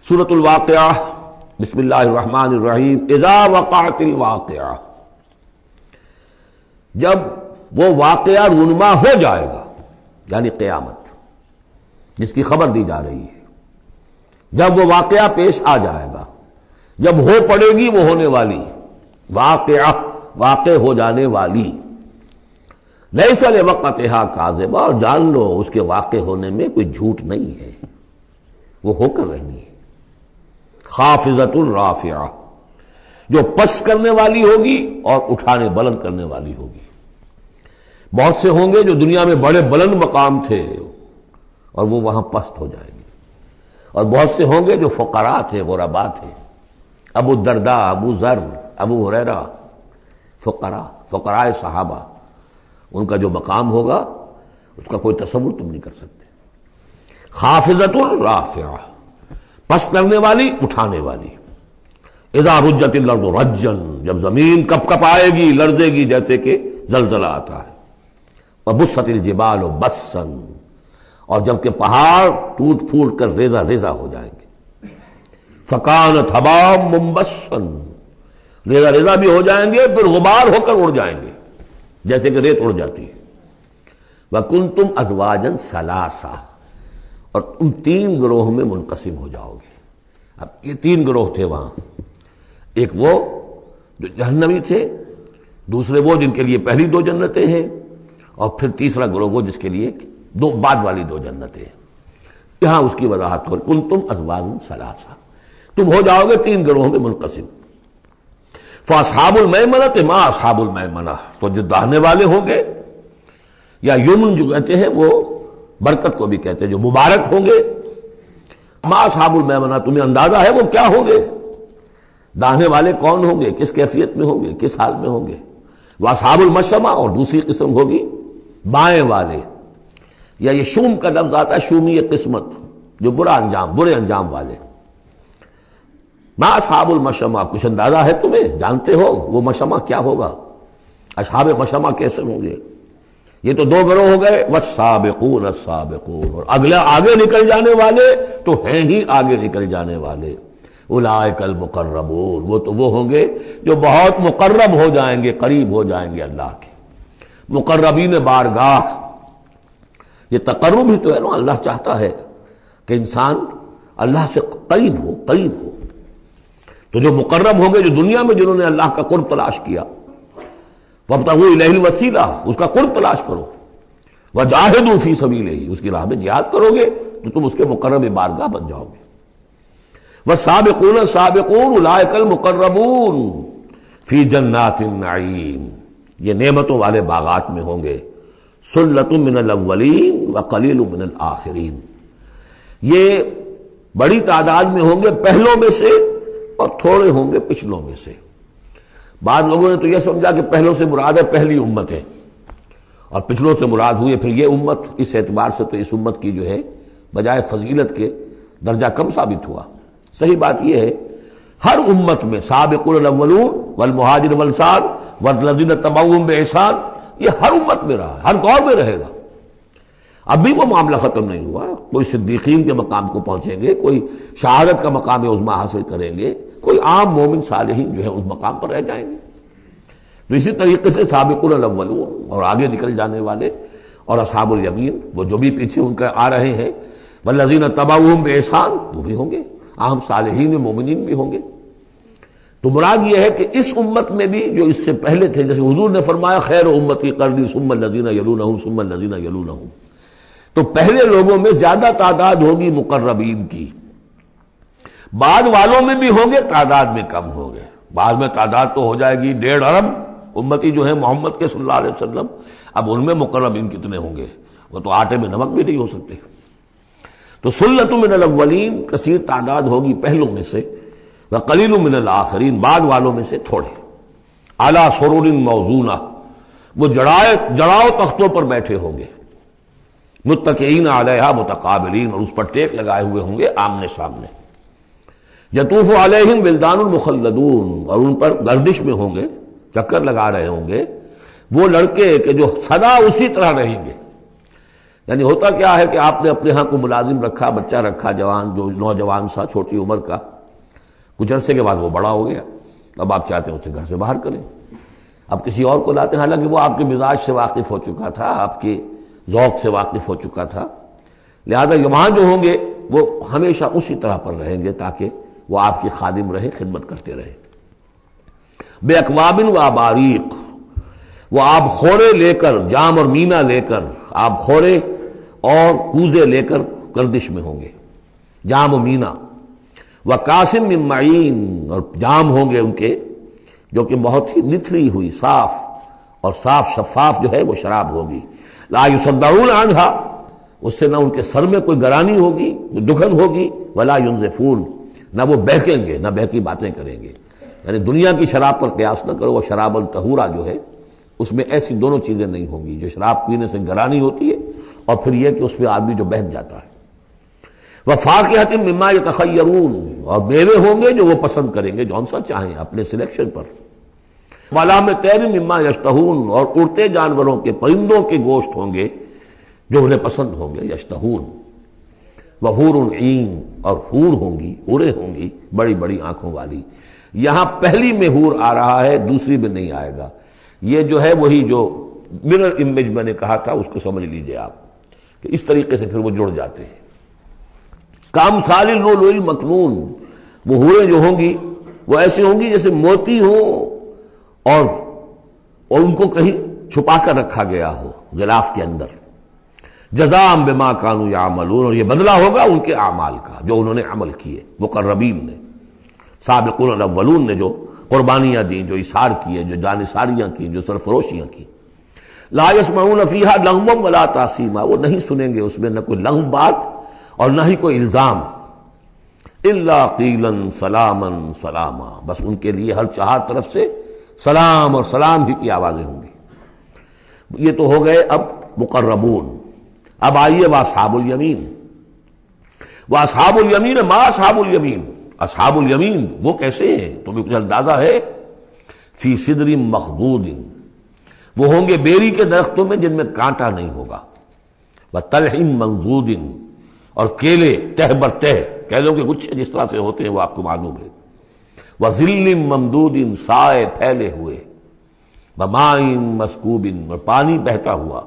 سورۃ الواقعہ، بسم اللہ الرحمن الرحیم۔ اذا وقعت الواقعہ، جب وہ واقعہ رونما ہو جائے گا، یعنی قیامت جس کی خبر دی جا رہی ہے، جب وہ واقعہ پیش آ جائے گا، جب ہو پڑے گی وہ ہونے والی واقعہ، واقع ہو جانے والی، لیس لوقتھا کاذبہ، اور جان لو اس کے واقع ہونے میں کوئی جھوٹ نہیں ہے، وہ ہو کر رہنی ہے۔ خافضۃ رافعہ، جو پس کرنے والی ہوگی اور اٹھانے بلند کرنے والی ہوگی۔ بہت سے ہوں گے جو دنیا میں بڑے بلند مقام تھے اور وہ وہاں پست ہو جائیں گے، اور بہت سے ہوں گے جو فقراء تھے، غرباء تھے، ابو الدرداء، ابو ذر، ابو ہریرہ، فقراء صحابہ، ان کا جو مقام ہوگا اس کا کوئی تصور تم نہیں کر سکتے۔ خافضۃ رافعہ، پس کرنے والی، اٹھانے والی۔ اذا رجت الارض رجا، جب زمین کپ کپ آئے گی، لرزے گی جیسے کہ زلزلہ آتا ہے۔ وبست الجبال بسا، اور جب کہ پہاڑ ٹوٹ پھوٹ کر ریزہ ریزہ ہو جائیں گے۔ فکانت حباء منبثا، ریزہ ریزہ بھی ہو جائیں گے، پھر غبار ہو کر اڑ جائیں گے جیسے کہ ریت اڑ جاتی ہے۔ وکنتم ازواجا ثلاثا، اور تم تین گروہ میں منقسم ہو جاؤ گے۔ اب یہ تین گروہ تھے وہاں، ایک وہ جو جہنمی تھے، دوسرے وہ جن کے لیے پہلی دو جنتیں ہیں، اور پھر تیسرا گروہ وہ جس کے لیے دو بعد والی دو جنتیں ہیں۔ یہاں اس کی وضاحت ہو، کنتم ازواجا ثلاثا، تم ہو جاؤ گے تین گروہوں میں منقسم۔ فاصحاب المیمنۃ ما اصحاب المیمنہ، تو جو داہنے والے ہوں گے، یا یمن جو کہتے ہیں وہ برکت کو بھی کہتے ہیں، جو مبارک ہوں گے، ما اصحاب المیمنہ، تمہیں اندازہ ہے وہ کیا ہوں گے؟ داہنے والے کون ہوں گے، کس کیفیت میں ہوں گے، کس حال میں ہوں گے؟ واصحاب المشأمہ، اور دوسری قسم ہوگی بائیں والے، یا یہ شوم کا لفظ آتا ہے، شومی قسمت، جو برا انجام، برے انجام والے۔ ما اصحاب المشأمہ، کچھ اندازہ ہے تمہیں، جانتے ہو وہ مشأمہ کیا ہوگا؟ اصحاب مشأمہ کیسے ہوں گے؟ یہ تو دو گروہ ہو گئے، والسابقون السابقون، اور اگلے آگے نکل جانے والے تو ہیں ہی آگے نکل جانے والے۔ اولئک المقربون، وہ تو وہ ہوں گے جو بہت مقرب ہو جائیں گے، قریب ہو جائیں گے اللہ کے۔ مقربین بارگاہ، یہ تقرب ہی تو ہے نا، اللہ چاہتا ہے کہ انسان اللہ سے قریب ہو، قریب ہو۔ تو جو مقرب ہوں گے، جو دنیا میں جنہوں نے اللہ کا قرب تلاش کیا، وابتغوا الیہ الوسیلہ، اس کا قرب تلاش کرو، وجاہدوا فی سبیلہ، اس کی راہ میں جہاد کرو گے تو تم اس کے مقرب بارگاہ بن جاؤ گے۔ والسابقون السابقون اولئک المقربون فی جنات النعیم، یہ نعمتوں والے باغات میں ہوں گے۔ سلۃ من الاولین وقلیل من الآخرین، یہ بڑی تعداد میں ہوں گے پہلوں میں سے، اور تھوڑے ہوں گے پچھلوں میں سے۔ بعض لوگوں نے تو یہ سمجھا کہ پہلوں سے مراد ہے پہلی امت ہے، اور پچھلوں سے مراد ہوئی پھر یہ امت۔ اس اعتبار سے تو اس امت کی جو ہے بجائے فضیلت کے درجہ کم ثابت ہوا۔ صحیح بات یہ ہے، ہر امت میں سابقون الاولون والمہاجرون والانصار والذین اتبعوہم بإحسان، یہ ہر امت میں رہا، ہر دور میں رہے گا۔ اب بھی وہ معاملہ ختم نہیں ہوا، کوئی صدیقین کے مقام کو پہنچیں گے، کوئی شہادت کا مقام عظمیٰ حاصل کریں گے، کوئی عام مومن صالحین جو ہے اس مقام پر رہ جائیں گے۔ تو اسی طریقے سے سابقون الاولون، اور آگے نکل جانے والے، اور اصحاب الیمین، وہ جو بھی پیچھے ان کا آ رہے ہیں، والذین اتبعوہم بإحسان، وہ بھی ہوں گے، عام صالحین مومنین بھی ہوں گے۔ تو مراد یہ ہے کہ اس امت میں بھی جو اس سے پہلے تھے، جیسے حضور نے فرمایا خیر امتی قرنی ثم الذین یلونہم ثم الذین یلونہم، تو پہلے لوگوں میں زیادہ تعداد ہوگی مقربین کی، بعد والوں میں بھی ہوں گے، تعداد میں کم ہوں گے۔ بعد میں تعداد تو ہو جائے گی 1.5 ارب امتی جو ہے محمد کے صلی اللہ علیہ وسلم، اب ان میں مقربین کتنے ہوں گے؟ وہ تو آٹے میں نمک بھی نہیں ہو سکتے۔ تو سلۃ من الاولین، کثیر تعداد ہوگی پہلوں میں سے، وقلیل من الآخرین، بعد والوں میں سے تھوڑے۔ علی سرر موضونہ، وہ جڑاؤ تختوں پر بیٹھے ہوں گے، متکئین علیہا متقابلین، اور اس پر ٹیک لگائے ہوئے ہوں گے آمنے سامنے۔ یطوف علیہم ولدان المخلدون، اور ان پر گردش میں ہوں گے، چکر لگا رہے ہوں گے وہ لڑکے کہ جو سدا اسی طرح رہیں گے، یعنی ہوتا کیا ہے کہ آپ نے اپنے ہاں کو ملازم رکھا، بچہ رکھا، جوان جو نوجوان سا چھوٹی عمر کا، کچھ عرصے کے بعد وہ بڑا ہو گیا، اب آپ چاہتے ہیں اسے گھر سے باہر کریں، اب کسی اور کو لاتے ہیں، حالانکہ وہ آپ کے مزاج سے واقف ہو چکا تھا، آپ کے ذوق سے واقف ہو چکا تھا، لہذا وہاں جو ہوں گے وہ ہمیشہ اسی طرح پر رہیں گے تاکہ وہ آپ کی خادم رہیں، خدمت کرتے رہیں۔ بے اکواب و اباریق، وہ آب خورے لے کر، جام اور مینا لے کر، آب خورے اور کوزے لے کر گردش میں ہوں گے، جام و مینا، وقاسم من معین، اور جام ہوں گے ان کے جو کہ بہت ہی نتھری ہوئی، صاف اور صاف شفاف جو ہے وہ شراب ہوگی، لا یصدعون عنہا، اس سے نہ ان کے سر میں کوئی گرانی ہوگی، دکھن ہوگی، ولا ینزفون، نہ وہ بہکیں گے، نہ بہکی باتیں کریں گے۔ یعنی دنیا کی شراب پر قیاس نہ کرو، وہ شراب الطہورہ جو ہے اس میں ایسی دونوں چیزیں نہیں ہوں گی، جو شراب پینے سے گرانی ہوتی ہے اور پھر یہ کہ اس میں آدمی جو بہک جاتا ہے۔ وَفَاكِهَةٍ مِّمَّا يَتَخَيَّرُونَ، اور میوے ہوں گے جو وہ پسند کریں گے، جون سا چاہیں اپنے سلیکشن پر۔ وَلَحْمِ طَيْرٍ مِّمَّا يَشْتَهُونَ، اور اڑتے جانوروں کے، پرندوں کے گوشت ہوں گے جو انہیں پسند ہوں گے، یشتہون۔ وحور عین، اور حور ہوں گی، حوریں ہوں گی بڑی بڑی آنکھوں والی۔ یہاں پہلی میں حور آ رہا ہے، دوسری میں نہیں آئے گا۔ یہ جو ہے وہی جو مرر امیج میں نے کہا تھا، اس کو سمجھ لیجئے آپ کہ اس طریقے سے پھر وہ جڑ جاتے ہیں۔ کامثال اللؤلؤ المکنون، وہ حوریں جو ہوں گی وہ ایسی ہوں گی جیسے موتی ہوں اور ان کو کہیں چھپا کر رکھا گیا ہو غلاف کے اندر۔ جزاء بما كانوا يعملون، اور یہ بدلہ ہوگا ان کے اعمال کا جو انہوں نے عمل کیے، مقربین نے، سابقون الاولون نے جو قربانیاں دیں، جو اثار کیے، جو جانثاریاں کی، جو سرفروشیاں کی۔ لا يسمعون فيها لغوا ولا تاثیما، وہ نہیں سنیں گے اس میں نہ کوئی لغو بات اور نہ ہی کوئی الزام۔ الا قیلا سلاما سلاما، بس ان کے لیے ہر چہار طرف سے سلام اور سلام ہی کی آوازیں ہوں گی۔ یہ تو ہو گئے اب مقربون۔ اب آئیے واصحاب الیمین۔ واصحاب الیمین، ما اصحاب الیمین، اصحاب الیمین وہ کیسے ہیں؟ تمہیں کچھ اندازہ ہے؟ فی صدر مخضود، وہ ہوں گے بیری کے درختوں میں جن میں کانٹا نہیں ہوگا، وطلح منضود، اور کیلے تہ بر تہ، کیلوں کے گچھے جس طرح سے ہوتے ہیں وہ آپ کو معلوم ہے، وظل ممدود، سائے پھیلے ہوئے، وماء مسکوب، اور پانی بہتا ہوا،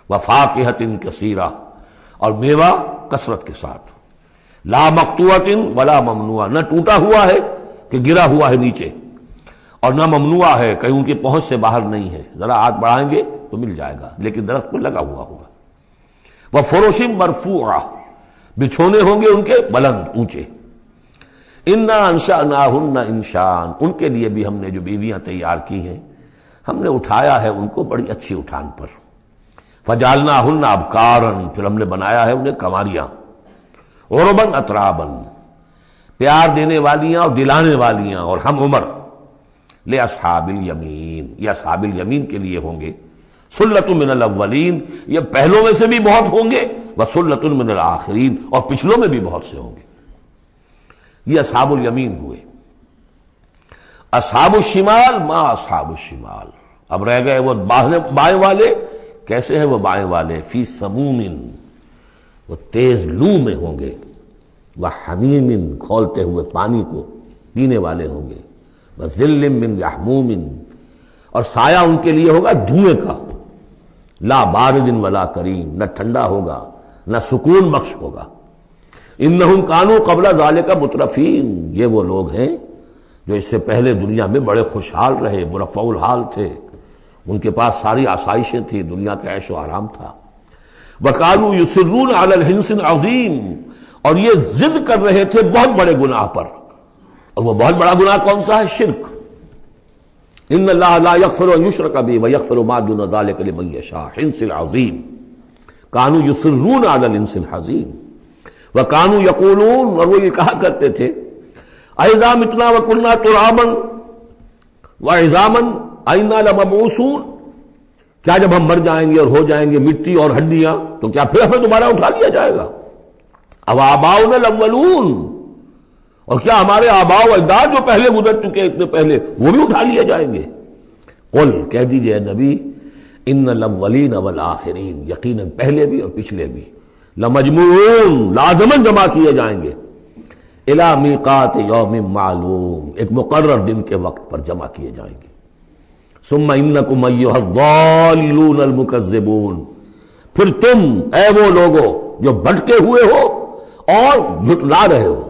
وفاکہۃ کثیرہ، اور میوہ کثرت کے ساتھ، لا مقطوعۃ ولا ممنوعہ، نہ ٹوٹا ہوا ہے کہ گرا ہوا ہے نیچے، اور نہ ممنوع ہے کہیں ان کی پہنچ سے باہر نہیں ہے، ذرا ہاتھ بڑھائیں گے تو مل جائے گا لیکن درخت پر لگا ہوا ہوگا۔ وفرش مرفوعہ، بچھونے ہوں گے ان کے بلند اونچے۔ انا انشأناہن انشاء، ان کے لیے بھی ہم نے جو بیویاں تیار کی ہیں ہم نے اٹھایا ہے ان کو بڑی اچھی اٹھان پر۔ فجعلناہن ابکارا، پھر ہم نے بنایا ہے انہیں کنواریاں، عربا اترابا، پیار دینے والیاں اور دلانے والیاں اور ہم عمر۔ لاصحاب الیمین، یہ اصحاب الیمین کے لیے ہوں گے۔ سلۃ من الاولین، یہ پہلوں میں سے بھی بہت ہوں گے، وسلۃ من الآخرین، اور پچھلوں میں بھی بہت سے ہوں گے۔ یہ اصحاب الیمین ہوئے۔ اصحاب الشمال، ما اصحاب الشمال، اب رہ گئے وہ بائیں والے۔ کیسے ہیں وہ بائیں والے؟ فی سموم، وہ تیز لو میں ہوں گے، وحمیم، کھولتے ہوئے پانی کو پینے والے ہوں گے، وظل من یحموم، اور سایہ ان کے لیے ہوگا دھوئیں کا، لا بارد ولا کریم، نہ ٹھنڈا ہوگا نہ سکون بخش ہوگا۔ انہم کانوا قبل ذالک مترفین، یہ وہ لوگ ہیں جو اس سے پہلے دنیا میں بڑے خوشحال رہے، مرفع الحال تھے، ان کے پاس ساری آسائشیں تھیں، دنیا کا عیش و آرام تھا۔ وَكَانُوا يُصِرُّونَ عَلَى الْحِنْثِ الْعَظِيمِ، اور یہ ضد کر رہے تھے بہت بڑے گناہ پر، اور وہ بہت بڑا گناہ کون سا ہے؟ شرک۔ ان اللہ لا یغفر ان یشرک بہ ویغفر ما دون ذلک لمن یشاء، حنث العظیم۔ کانوا یصرون علی الحنث العظیم وکانوا یقولون، اور وہ یہ کہا کرتے تھے، اذا متنا وکنا ترابا وعظاما انا لمبعوثون، کیا جب ہم مر جائیں گے اور ہو جائیں گے مٹی اور ہڈیاں تو کیا پھر ہمیں دوبارہ اٹھا لیا جائے گا؟ او آباؤنا الاولون، اور کیا ہمارے آباء و اجداد جو پہلے گزر چکے اتنے پہلے وہ بھی اٹھا لیے جائیں گے؟ قل، کہہ دیجئے نبی، ان الاولین والآخرین، یقیناً پہلے بھی اور پچھلے بھی، لمجموعون لازماً جمع کیے جائیں گے، الی میقات یوم معلوم، ایک مقرر دن کے وقت پر جمع کیے جائیں گے۔ ثم انکم ایھا الضالون المکذبون، پھر تم اے وہ لوگو جو بھٹکے ہوئے ہو اور جھٹلا رہے ہو،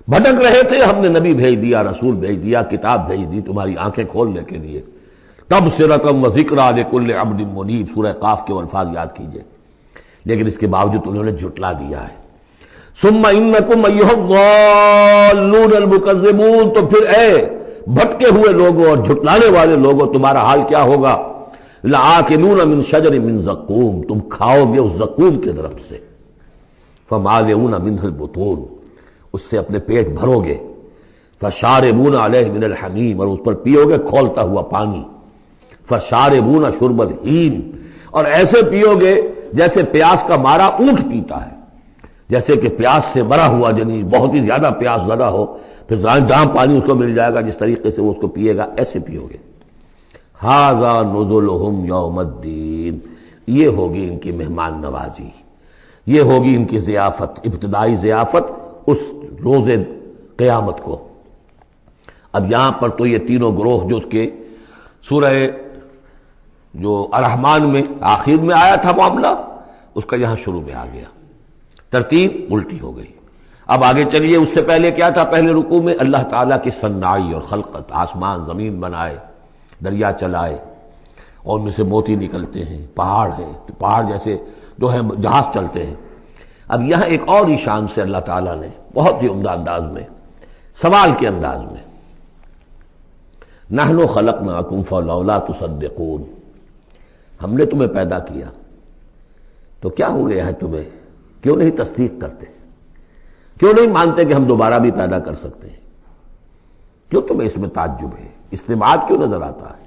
بھٹک رہے تھے، ہم نے نبی بھیج دیا، رسول بھیج دیا، کتاب بھیج دی تمہاری آنکھیں کھولنے کے لیے، تبصرۃ و ذکریٰ لکل عبد منیب، سورہ قاف کے الفاظ یاد کیجئے، لیکن اس کے باوجود انہوں نے جھٹلا دیا ہے۔ ثم انکم ایھا الضالون المکذبون، تو پھر اے بھٹکے ہوئے لوگوں اور جھٹلانے والے لوگوں، تمہارا حال کیا ہوگا؟ لآکلون من شجر من زقوم، تم کھاؤ گے اس زقوم کے درخت سے، فمالئون منہ البطون، اس سے اپنے پیٹ بھرو گے، فشاربون علیہ من الحمیم، اور اس پر پیو گے کھولتا ہوا پانی، فشاربون شرب الہیم، اور ایسے پیو گے جیسے پیاس کا مارا اونٹ پیتا ہے، جیسے کہ پیاس سے مرا ہوا جنی بہت ہی زیادہ پیاس زدہ ہو، پھر جہاں پانی اس کو مل جائے گا جس طریقے سے وہ اس کو پیے گا، ایسے پیو گے۔ ھذا نزلہم یوم الدین، یہ ہوگی ان کی مہمان نوازی، یہ ہوگی ان کی ضیافت، ابتدائی ضیافت اس روز قیامت کو۔ اب یہاں پر تو یہ تینوں گروہ جو اس کے سورہ جو الرحمن میں آخر میں آیا تھا معاملہ، اس کا یہاں شروع میں آ گیا، ترتیب الٹی ہو گئی۔ اب آگے چلیے، اس سے پہلے کیا تھا؟ پہلے رکوع میں اللہ تعالیٰ کی صنائی اور خلقت، آسمان زمین بنائے، دریا چلائے اور ان میں سے موتی نکلتے ہیں، پہاڑ ہیں، پہاڑ جیسے جو ہے جہاز چلتے ہیں۔ اب یہاں ایک اور ہی شان سے اللہ تعالیٰ نے بہت ہی عمدہ انداز میں، سوال کے انداز میں، نحن خلقناکم فلولا تصدقون، ہم نے تمہیں پیدا کیا تو کیا ہو گیا ہے تمہیں، کیوں نہیں تصدیق کرتے، کیوں نہیں مانتے کہ ہم دوبارہ بھی پیدا کر سکتے ہیں، کیوں تمہیں اس میں تعجب ہے، استبعاد کیوں نظر آتا ہے؟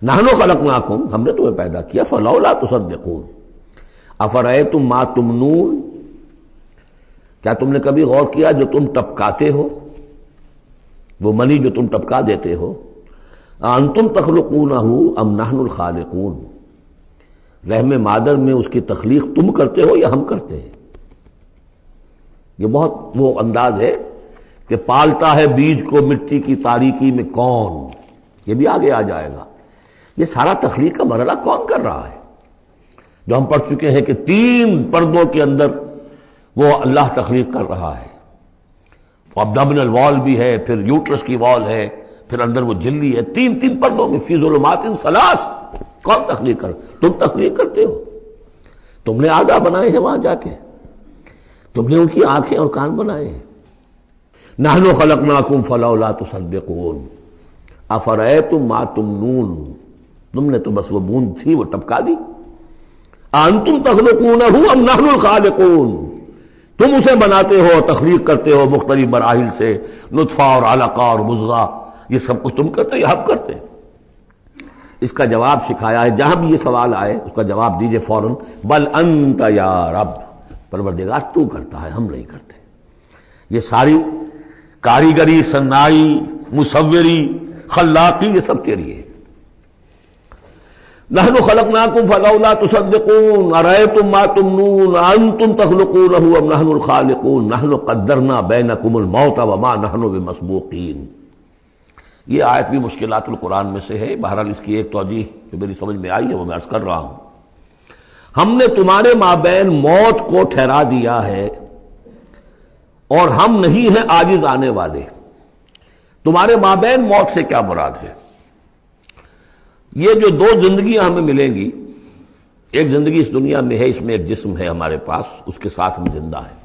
نحن خلقناکم، ہم نے تمہیں پیدا کیا، فلولا تصدقون افرأیتم ما تمنون، کیا تم نے کبھی غور کیا جو تم ٹپکاتے ہو، وہ منی جو تم ٹپکا دیتے ہو، انتم تخلقونہ ام نحن الخالقون، رحم مادر میں اس کی تخلیق تم کرتے ہو یا ہم کرتے ہیں؟ یہ بہت وہ انداز ہے کہ پالتا ہے بیج کو مٹی کی تاریکی میں کون، یہ بھی آگے آ جائے گا۔ یہ سارا تخلیق کا مرحلہ کون کر رہا ہے، جو ہم پڑھ چکے ہیں کہ 3 پردوں کے اندر وہ اللہ تخلیق کر رہا ہے، ابڈومینل وال بھی ہے، پھر یوٹرس کی وال ہے، پھر اندر وہ جھلی ہے، 3 پردوں میں، فی ظلمات ثلاث، کون تخلیق کر؟ تم تخلیق کرتے ہو، تم نے اعضاء بنائے ہیں وہاں جا کے، تم نے ان کی آنکھیں اور کان بنائے ہیں۔ نحن خلقناکم فلولا تصدقون افرأیتم ما تمنون، تم نے تو بس وہ بوند تھی وہ ٹپکا دی، انتم تخلقونہ ام نحن الخالقون، تم اسے بناتے ہو، تخلیق کرتے ہو مختلف مراحل سے، نطفہ اور علقہ اور مضغہ، یہ سب کچھ تم کرتے ہو یا ہم کرتے ہیں؟ اس کا جواب سکھایا ہے، جہاں بھی یہ سوال آئے اس کا جواب دیجئے فوراً، بل انت یا رب، پروردگار تو کرتا ہے، ہم نہیں کرتے۔ یہ ساری کاریگری، صنائی، مصوری، خلاقی، یہ سب تیری ہے۔ نحن خلقناکم فلولا تصدقون ارأیتم ما تمنون انتم تخلقونہ ام نحن الخالقون نحن قدرنا بینکم الموت وما نحن بمسبوقین۔ یہ آیت بھی مشکلات القرآن میں سے ہے، بہرحال اس کی ایک توجیہ جو میری سمجھ میں آئی ہے وہ میں عرض کر رہا ہوں۔ ہم نے تمہارے مابین موت کو ٹھہرا دیا ہے اور ہم نہیں ہیں عاجز آنے والے۔ تمہارے مابین موت سے کیا مراد ہے؟ یہ جو 2 زندگیاں ہمیں ملیں گی، ایک زندگی اس دنیا میں ہے، اس میں ایک جسم ہے ہمارے پاس، اس کے ساتھ ہم زندہ ہیں۔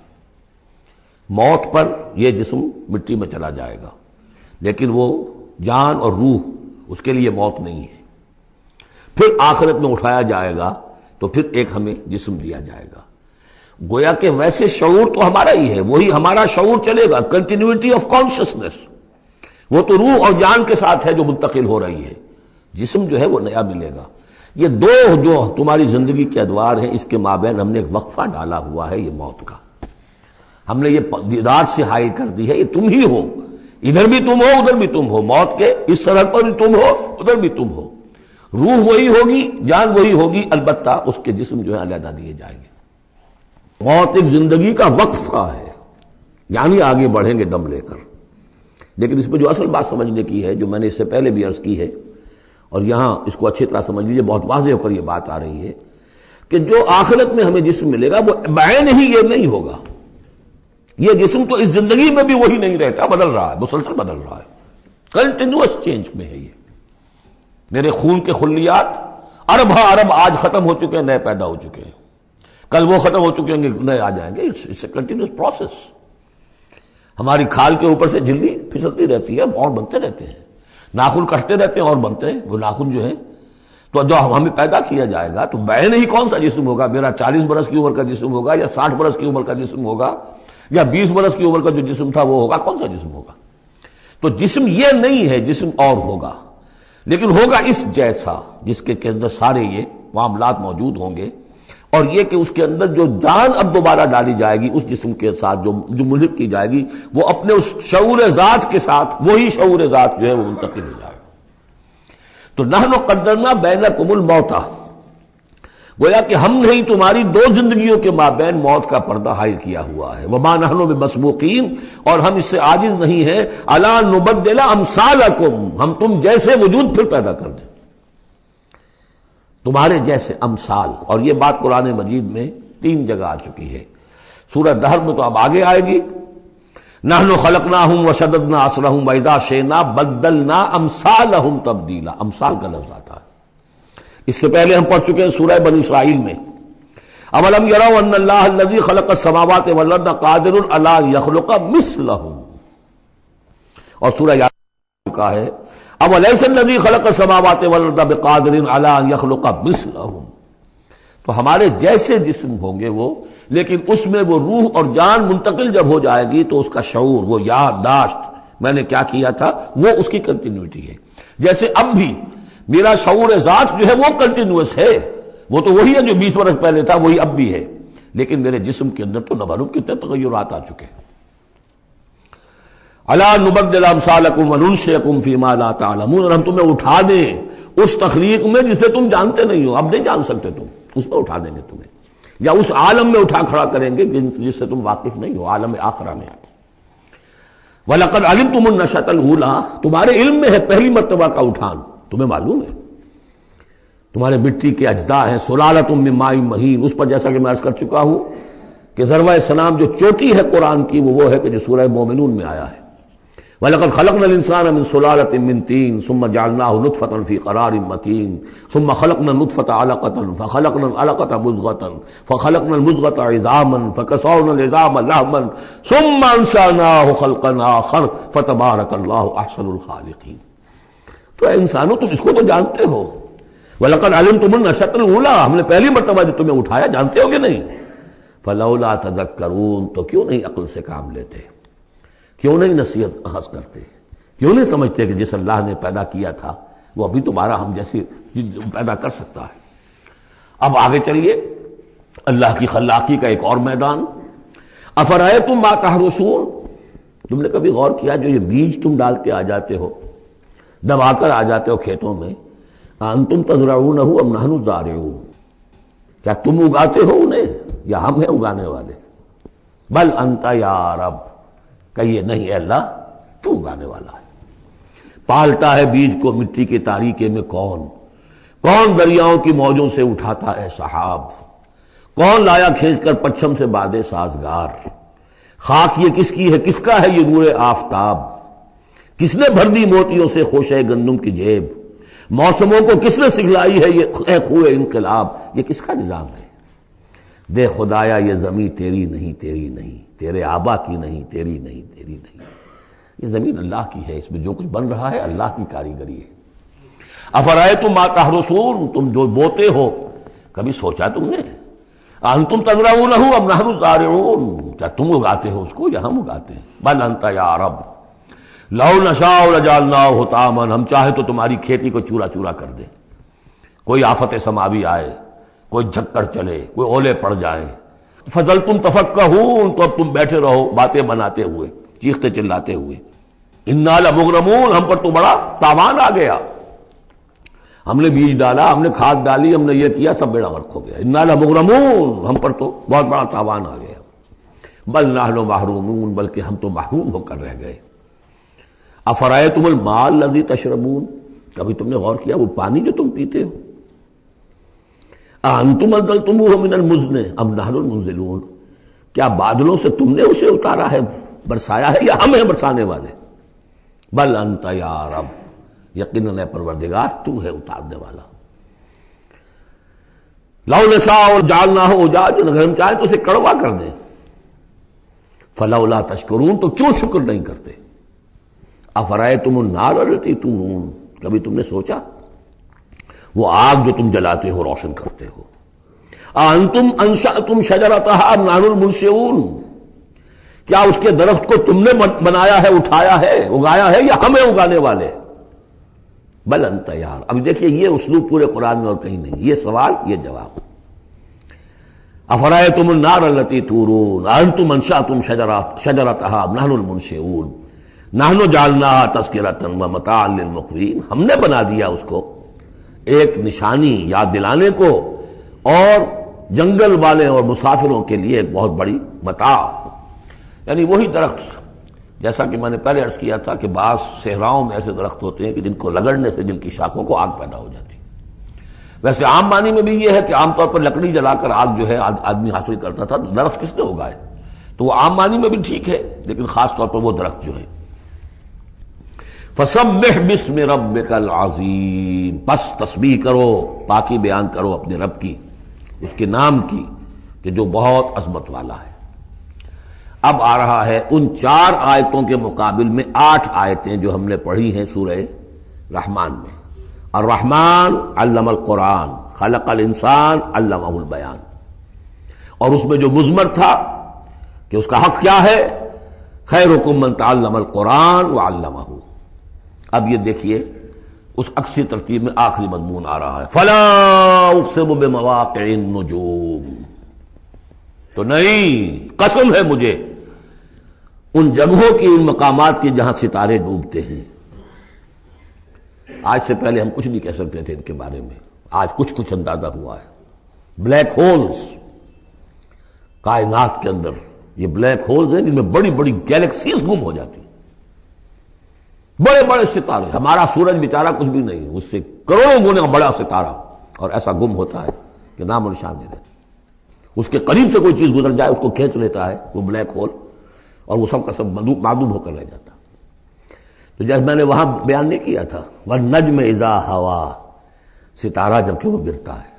موت پر یہ جسم مٹی میں چلا جائے گا، لیکن وہ جان اور روح، اس کے لیے موت نہیں ہے۔ پھر آخرت میں اٹھایا جائے گا تو پھر ایک ہمیں جسم دیا جائے گا، گویا کہ ویسے شعور تو ہمارا ہی ہے، وہی ہمارا شعور چلے گا، کنٹینیوٹی آف کانشسنس، وہ تو روح اور جان کے ساتھ ہے جو منتقل ہو رہی ہے، جسم جو ہے وہ نیا ملے گا۔ یہ 2 جو تمہاری زندگی کے ادوار ہیں، اس کے مابین ہم نے ایک وقفہ ڈالا ہوا ہے، یہ موت کا۔ ہم نے یہ دیدار سے حائل کر دی ہے، یہ تم ہی ہو، ادھر بھی تم ہو ادھر بھی تم ہو، موت کے اس سرحد پر بھی تم ہو ادھر بھی تم ہو۔ روح وہی ہوگی، جان وہی ہوگی، البتہ اس کے جسم جو ہے علیحدہ دیے جائیں گے۔ موت ایک زندگی کا وقفہ ہے، یعنی آگے بڑھیں گے دم لے کر۔ لیکن اس میں جو اصل بات سمجھنے کی ہے، جو میں نے اس سے پہلے بھی عرض کی ہے، اور یہاں اس کو اچھی طرح سمجھ لیجیے، بہت واضح ہو کر یہ بات آ رہی ہے کہ جو آخرت میں ہمیں جسم ملے گا وہ بعین ہی یہ نہیں ہوگا۔ یہ جسم تو اس زندگی میں بھی وہی نہیں رہتا، بدل رہا ہے، مسلسل بدل رہا ہے، کنٹینیوس چینج میں ہے۔ یہ میرے خون کے خلیات ارب ارب آج ختم ہو چکے ہیں، نئے پیدا ہو چکے ہیں، کل وہ ختم ہو چکے ہیں، نئے آ جائیں گے۔ It's a continuous process. ہماری کھال کے اوپر سے جھلی پھسلتی رہتی ہے اور بنتے رہتے ہیں، ناخن کٹتے رہتے ہیں اور بنتے ہیں وہ ناخن جو ہیں۔ تو جو ہمیں پیدا کیا جائے گا تو بعین ہی کون سا جسم ہوگا؟ میرا 40 برس کی عمر کا جسم ہوگا یا 60 برس کی عمر کا جسم ہوگا یا 20 برس کی عمر کا جو جسم تھا وہ ہوگا؟ کون سا جسم ہوگا؟ تو جسم یہ نہیں ہے، جسم اور ہوگا، لیکن ہوگا اس جیسا جس کے اندر سارے یہ معاملات موجود ہوں گے، اور یہ کہ اس کے اندر جو جان اب دوبارہ ڈالی جائے گی اس جسم کے ساتھ جو ملحق کی جائے گی، وہ اپنے اس شعور ذات کے ساتھ وہی شعور ذات جو ہے وہ منتقل ہو جائے گا۔ تو نحن قدرنا بینکم الموت، گویا کہ ہم نے ہی تمہاری دو زندگیوں کے مابین موت کا پردہ حائل کیا ہوا ہے۔ وما نحن بمسبوقین، اور ہم اس سے عاجز نہیں ہیں، الا نبدل امثالکم، ہم تم جیسے وجود پھر پیدا کر دیں، تمہارے جیسے امثال۔ اور یہ بات قرآن مجید میں 3 جگہ آ چکی ہے، سورہ دہر میں تو اب آگے آئے گی، نحن خلقناہم وشددنا اسرہم واذا شئنا بدلنا امثالہم تبدیلا، امثال کا لفظ آتا ہے۔ اس سے پہلے ہم پڑھ چکے ہیں سورہ بنی اسرائیل میں، اولم یروا ان اللہ الذی خلق السماوات والارض قادر علی ان یخلق مثلہم، اور سورہ یاسین کا ہے اولیس الذی خلق السماوات والارض بقادر علی ان یخلق مثلہم۔ تو ہمارے جیسے جسم ہوں گے وہ، لیکن اس میں وہ روح اور جان منتقل جب ہو جائے گی تو اس کا شعور، وہ یادداشت میں نے کیا کیا تھا، وہ اس کی کنٹینیوٹی ہے۔ جیسے اب بھی میرا شعور ذات جو ہے وہ کنٹینیوس ہے، وہ تو وہی ہے جو 20 برس پہلے تھا، وہی اب بھی ہے، لیکن میرے جسم کے اندر تو نہ معلوم کتنے تغیرات آ چکے ہیں۔ الا نبدل امثالکم وننشئکم فیما لا تعلمون، اور ہم تمہیں اٹھا دیں اس تخلیق میں جسے تم جانتے نہیں ہو، اب نہیں جان سکتے تم، اس میں اٹھا دیں گے تمہیں، یا اس عالم میں اٹھا کھڑا کریں گے جس سے تم واقف نہیں ہو، عالم آخرہ میں۔ وَلَقَدْ عَلِمْتُمُ النَّشْأَةَ الْأُولَىٰ، تمہارے علم میں ہے پہلی مرتبہ کا اٹھان، تمہیں معلوم ہے، تمہارے مٹی کے اجزاء ہیں، سلالۃ من ماء مہین، اس پر جیسا کہ میں عرض کر چکا ہوں کہ ذروہ سلام جو چوٹی ہے قرآن کی وہ ہے کہ جو سورہ مومنون میں آیا ہے، وَلَقَدْ خَلَقْنَا الْإِنسَانَ مِنْ سُلَالَةٍ مِّن طِينٍ ثُمَّ جَعَلْنَاهُ نُطْفَةً فِي قَرَارٍ مَّكِينٍ ثُمَّ خَلَقْنَا النُّطْفَةَ عَلَقَةً فَخَلَقْنَا الْعَلَقَةَ مُضْغَةً فَخَلَقْنَا الْمُضْغَةَ عِظَامًا فَكَسَوْنَا الْعِظَامَ لَحْمًا ثُمَّ أَنشَأْنَاهُ خَلْقًا آخَرَ فَتَبَارَكَ اللَّهُ أَحْسَنُ الْخَالِقِينَ۔ تو اے انسانوں تم اس کو تو جانتے ہو، وَلَقَدْ عَلِمْتُمُ النَّشْأَةَ الْأُولَىٰ، ہم نے پہلی مرتبہ جو تمہیں اٹھایا جانتے ہو کہ نہیں، فَلَوْلَا تَذَكَّرُونَ، تو کیوں نہیں عقل سے کام لیتے، کیوں نہیں نصیحت اخذ کرتے، کیوں نہیں سمجھتے کہ جس اللہ نے پیدا کیا تھا وہ ابھی تمہارا ہم جیسی پیدا کر سکتا ہے۔ اب آگے چلیے، اللہ کی خلاقی کا ایک اور میدان، افرأیتم ما تحرثون، تم نے کبھی غور کیا جو یہ بیج تم ڈال کے آ جاتے ہو، دبا کر آ جاتے ہو کھیتوں میں، انتم تزرعونہ ام نحن الزارعون، کیا تم اگاتے ہو انہیں یا ہم ہیں اگانے والے؟ بل انت یا رب، کہیے نہیں اے اللہ تو اگانے والا ہے۔ پالتا ہے بیج کو مٹی کے تاریکے میں کون دریاؤں کی موجوں سے اٹھاتا ہے سحاب، کون لایا کھینچ کر پچھم سے بادے سازگار، خاک یہ کس کی ہے، کس کا ہے یہ نور آفتاب، کس نے بھر دی موتیوں سے خوشہ گندم کی جیب، موسموں کو کس نے سکھلائی ہے یہ خوئے انقلاب، یہ کس کا نظام ہے؟ دے خدایا یہ زمین تیری نہیں، تیری نہیں، تیرے آبا کی نہیں، تیری نہیں، تیری نہیں، یہ زمین اللہ کی ہے، اس میں جو کچھ بن رہا ہے اللہ کی کاریگری ہے۔ افرأیتم ما تحرثون، تم جو بوتے ہو کبھی سوچا تم نے، انتم تزرعونہ ام نحن الزارعون، کیا تم اگاتے ہو اس کو یا ہم اگاتے ہیں؟ بل انت یا رب لو نشاء لجعلناہ حطاما، ہم چاہے تو تمہاری کھیتی کو چورا چورا کر دیں، کوئی آفت سماوی آئے، کوئی جھکڑ چلے، کوئی اولے پڑ جائیں، فظلتم تفکہون، تو اب تم بیٹھے رہو باتیں بناتے ہوئے، چیختے چلاتے ہوئے، انا لمغرمون، ہم پر تو بڑا تاوان آ گیا۔ ہم نے بیج ڈالا، ہم نے کھاد ڈالی، ہم نے یہ کیا، سب بیڑا غرق ہو گیا. انا لمغرمون، ہم پر تو بہت بڑا تاوان آ گیا. بل نحن محرومون، بلکہ ہم تو محروم ہو کر رہ گئے. افرأیتم الماء الذی تشربون، کبھی تم نے غور کیا وہ پانی جو تم پیتے ہو؟ اانتم انزلتموہ من المزن ام نحن المنزلون، کیا بادلوں سے تم نے اسے اتارا ہے، برسایا ہے، یا ہم ہیں برسانے والے؟ بل انت یا رب، یقیناً اے پروردگار تو ہے اتارنے والا. لو نشاء جعلناہ اجاجا، اگر ہم چاہیں تو اسے کڑوا کر دیں. فلولا تشکرون، تو کیوں شکر نہیں کرتے؟ افرأیتم النار التی تورون، کبھی تم نے سوچا وہ آگ جو تم جلاتے ہو، روشن کرتے ہو؟ انتم انشأتم شجرتها ام نحن المنشئون، کیا اس کے درخت کو تم نے بنایا ہے، اٹھایا ہے، اگایا ہے، یا ہمیں اگانے والے؟ بل انت یار. اب دیکھیے یہ اسلوب پورے قرآن میں اور کہیں نہیں، یہ سوال یہ جواب. افرأیتم النار التی تورون انتم انشأتم شجرتها ام نحن المنشئون نحن جعلناها تذکرۃ ومتاعا للمقوین، ہم نے بنا دیا اس کو ایک نشانی یاد دلانے کو، اور جنگل والے اور مسافروں کے لیے ایک بہت بڑی متاع. یعنی وہی درخت، جیسا کہ میں نے پہلے عرض کیا تھا کہ بعض صحراؤں میں ایسے درخت ہوتے ہیں کہ جن کو رگڑنے سے جن کی شاخوں کو آگ پیدا ہو جاتی ہے. ویسے عام معنی میں بھی یہ ہے کہ عام طور پر لکڑی جلا کر آگ جو ہے آدمی حاصل کرتا تھا، درخت کس نے اگائے؟ تو وہ عام معنی میں بھی ٹھیک ہے، لیکن خاص طور پر وہ درخت جو ہے. فسبح باسم ربک العظیم، پس تسبیح کرو، پاکی بیان کرو اپنے رب کی، اس کے نام کی کہ جو بہت عظمت والا ہے. اب آ رہا ہے ان 4 آیتوں کے مقابل میں 8 آیتیں جو ہم نے پڑھی ہیں سورہ رحمان میں. الرحمن علم القرآن خلق الانسان علمہ البیان، اور اس میں جو مضمر تھا کہ اس کا حق کیا ہے، خیرکم من تعلم القرآن وعلمہ. اب یہ دیکھیے اس عکسی ترتیب میں آخری مضمون آ رہا ہے، فلا اقسم بمواقع النجوم، تو نہیں، قسم ہے مجھے ان جگہوں کی، ان مقامات کی جہاں ستارے ڈوبتے ہیں. آج سے پہلے ہم کچھ نہیں کہہ سکتے تھے ان کے بارے میں، آج کچھ اندازہ ہوا ہے. بلیک ہولز کائنات کے اندر، یہ بلیک ہولز ہیں جن میں بڑی بڑی گیلیکسیز گم ہو جاتی ہیں، بڑے بڑے ستارے. ہمارا سورج بیچارہ کچھ بھی نہیں، اس سے کروڑوں گنا بڑا ستارہ، اور ایسا گم ہوتا ہے کہ نام و نشان نہیں رہتا. اس کے قریب سے کوئی چیز گزر جائے اس کو کھینچ لیتا ہے وہ بلیک ہول، اور وہ سب کا سب معدوم ہو کر رہ جاتا. تو جیسے میں نے وہاں بیان نہیں کیا تھا، والنجم اذا ہوا، ستارہ جب کہ وہ گرتا ہے.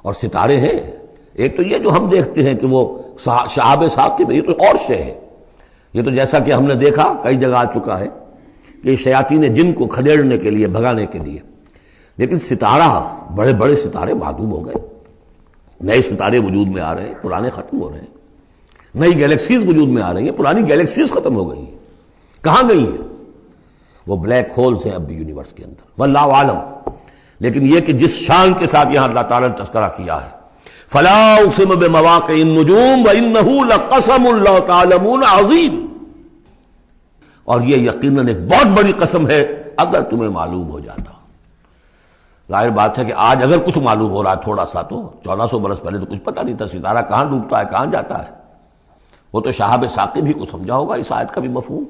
اور ستارے ہیں، ایک تو یہ جو ہم دیکھتے ہیں کہ وہ شہاب ساقب میں، یہ تو اور شے ہے. یہ تو جیسا کہ ہم نے دیکھا کئی جگہ آ چکا ہے کہ شیاطین جن کو کھدیڑنے کے لیے، بھگانے کے لیے. لیکن ستارہ، بڑے بڑے ستارے معدوم ہو گئے، نئے ستارے وجود میں آ رہے ہیں، پرانے ختم ہو رہے ہیں. نئی گیلیکسیز وجود میں آ رہی ہیں، پرانی گیلیکسیز ختم ہو گئی ہیں. کہاں گئی ہیں؟ وہ بلیک ہولز ہیں اب بھی یونیورس کے اندر، واللہ عالم. لیکن یہ کہ جس شان کے ساتھ یہاں اللہ تعالیٰ نے تذکرہ کیا ہے، فلا اقسم بمواقع النجوم وانہ لقسم لو تعلمون عظیم، اور یہ یقیناً ایک بہت بڑی قسم ہے اگر تمہیں معلوم ہو جاتا. ظاہر بات ہے کہ آج اگر کچھ معلوم ہو رہا ہے تھوڑا سا، تو 1400 برس پہلے تو کچھ پتہ نہیں تھا ستارہ کہاں ڈوبتا ہے، کہاں جاتا ہے. وہ تو شہاب ثاقب ہی کو سمجھا ہوگا اس آیت کا بھی مفہوم.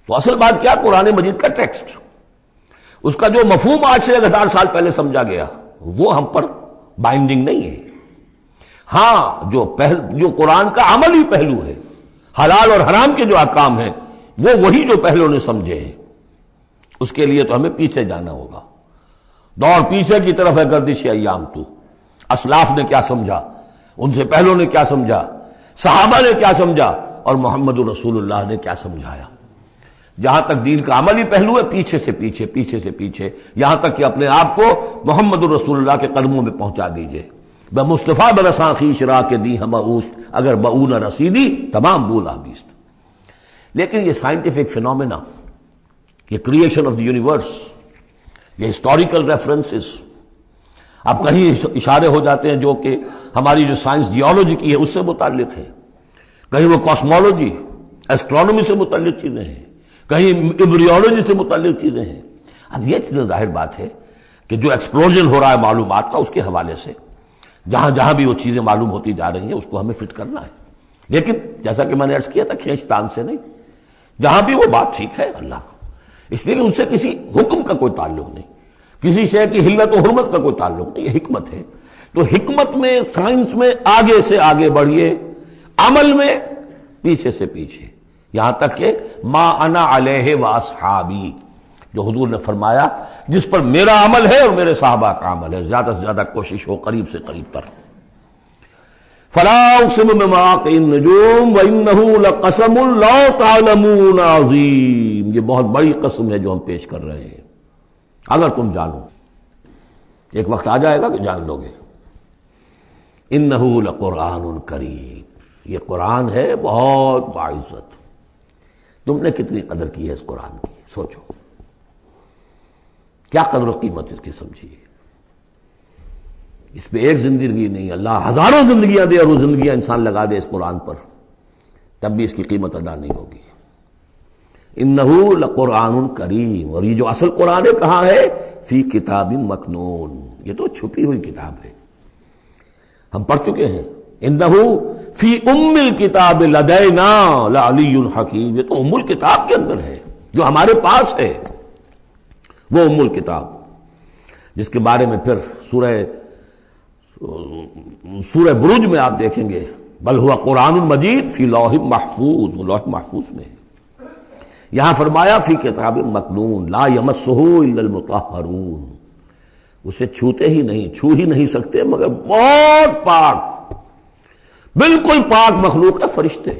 تو اصل بات کیا، قرآن مجید کا ٹیکسٹ، اس کا جو مفہوم آج سے 1000 سال پہلے سمجھا گیا وہ ہم پر بائنڈنگ نہیں ہے. ہاں جو قرآن کا عملی پہلو ہے، حلال اور حرام کے جو احکام ہیں، وہ وہی جو پہلو نے سمجھے ہیں، اس کے لیے تو ہمیں پیچھے جانا ہوگا. دوڑ پیچھے کی طرف ہے گردش ایام تو. اسلاف نے کیا سمجھا، ان سے پہلوں نے کیا سمجھا، صحابہ نے کیا سمجھا، اور محمد رسول اللہ نے کیا سمجھایا. جہاں تک دین کا عملی پہلو ہے، پیچھے سے پیچھے، پیچھے سے پیچھے، یہاں تک کہ اپنے آپ کو محمد رسول اللہ کے قدموں میں پہنچا دیجئے. بے مصطفیٰ برساں خویش را کے دی ہم اوست، اگر بؤ نہ رسیدی تمام بولا بیست. لیکن یہ سائنٹیفک فینومینا، یہ کریشن آف دی یونیورس، یہ ہسٹوریکل ریفرنسز، اب کہیں اشارے ہو جاتے ہیں جو کہ ہماری جو سائنس جیولوجی کی ہے اس سے متعلق ہے، کہیں وہ کاسمولوجی، ایسٹرونومی سے متعلق چیزیں ہیں، کہیں ایمبریولوجی سے متعلق چیزیں ہیں. اب یہ چیزیں ظاہر بات ہے کہ جو ایکسپلوژن ہو رہا ہے معلومات کا، اس کے حوالے سے جہاں جہاں بھی وہ چیزیں معلوم ہوتی جا رہی ہیں اس کو ہمیں فٹ کرنا ہے، لیکن جیسا کہ میں نے عرض کیا تھا کھینچتان سے نہیں، جہاں بھی وہ بات ٹھیک ہے اللہ کو، اس لیے کہ ان سے کسی حکم کا کوئی تعلق نہیں، کسی شے کی حلت و حرمت کا کوئی تعلق نہیں، یہ حکمت ہے۔ تو حکمت میں، سائنس میں آگے سے آگے بڑھیے، عمل میں پیچھے سے پیچھے، یہاں تک کہ ما انا علیہ واصحابی، جو حضور نے فرمایا جس پر میرا عمل ہے اور میرے صحابہ کا عمل ہے، زیادہ سے زیادہ کوشش ہو قریب سے قریب تر۔ فلا اقسم بمواقع النجوم وانه لقسم لا تعلمون عظیم، یہ بہت بڑی قسم ہے جو ہم پیش کر رہے ہیں، اگر تم جانو، ایک وقت آ جائے گا کہ جان لو گے۔ انہ لقرآن کریم، یہ قرآن ہے بہت باعزت، تم نے کتنی قدر کی ہے اس قرآن کی، سوچو کیا قدر و قیمت اس کی سمجھیے۔ اس پہ ایک زندگی نہیں، اللہ ہزاروں زندگیاں دے اور وہ زندگیاں انسان لگا دے اس قرآن پر، تب بھی اس کی قیمت ادا نہیں ہوگی۔ انہ لقرآن کریم، اور یہ جو اصل قرآن ہے کہاں ہے؟ فی کتاب مکنون، یہ تو چھپی ہوئی کتاب ہے، ہم پڑھ چکے ہیں۔ انہ فی ام الکتاب لدینا لعلی الحکیم، یہ تو ام الکتاب کے اندر ہے جو ہمارے پاس ہے، وہ ام الکتاب جس کے بارے میں پھر سورہ بروج میں آپ دیکھیں گے، بل ہوا قرآن مجید فی لوح محفوظ، وہ لوح محفوظ میں ہے۔ یہاں فرمایا فی کتاب مکنون لا یمسہ الا المطہرون، اسے چھوتے ہی نہیں، چھو ہی نہیں سکتے مگر بہت پاک، بالکل پاک مخلوق ہے، فرشتے۔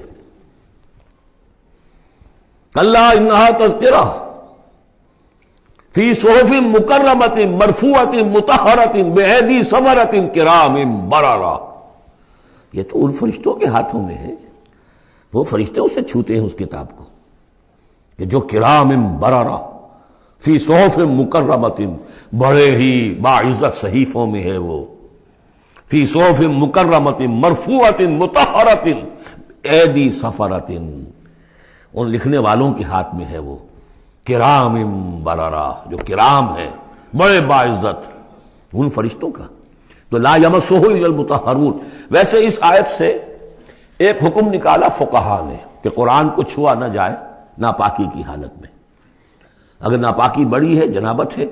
کلا انہا تذکرہ فی صحف مکرمۃ مرفوعۃ مطہرۃ بایدی سفرۃ کرام بررہ، یہ تو ان فرشتوں کے ہاتھوں میں ہے، وہ فرشتے اسے چھوتے ہیں اس کتاب کو، کہ جو کرام بررہ فی صحف مکرمۃ، بڑے ہی باعزت صحیفوں میں ہے وہ، فی صحف مکرمۃ مرفوعۃ مطہرۃ ایدی سفرۃ، ان لکھنے والوں کے ہاتھ میں ہے وہ، کرام بررہ، جو کرام ہے بڑے باعزت، ان فرشتوں کا۔ تو لا یمسہ الا المطہرون۔ ویسے اس آیت سے ایک حکم نکالا فقہا نے کہ قرآن کو چھوا نہ جائے ناپاکی کی حالت میں، اگر ناپاکی بڑی ہے، جنابت ہے،